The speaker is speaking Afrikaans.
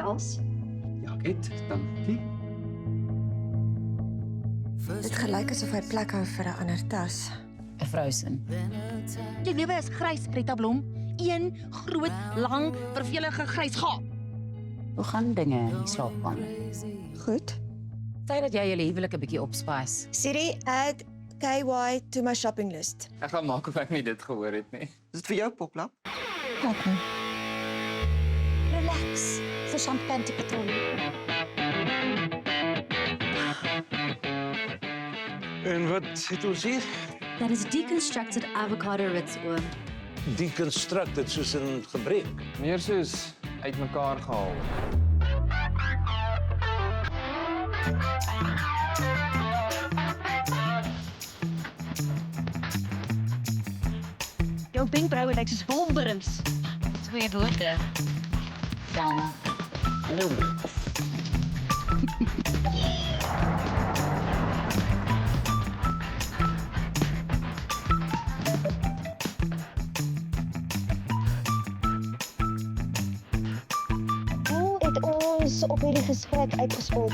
Els. Ja, Ket, dankie. Dit gelyk asof hy plek hou vir 'n ander tas. 'n Vrousin. Jou lewe is grys, Greta Blom. Een groot, lang, vervelige grys gaap. Hoe gaan dinge in die slaapkamer? Goed. Sê dat jy julle huwelik 'n bietjie opspice. Siri, add KY to my shopping list. Ek gaan maak of ek nie dit gehoor het nie. Is dit vir jou, Poplap? Relax. Vir champagne te patroon. En wat het ons hier? That is deconstructed avocado ritz oom. Deconstructed soos in gebreek. Meer soos uitmekaar gehaal. Jou wenkbroue lyk soos wolberens. Twee woorde. Dan Hoe het ons op hierdie gesprek uitgespot?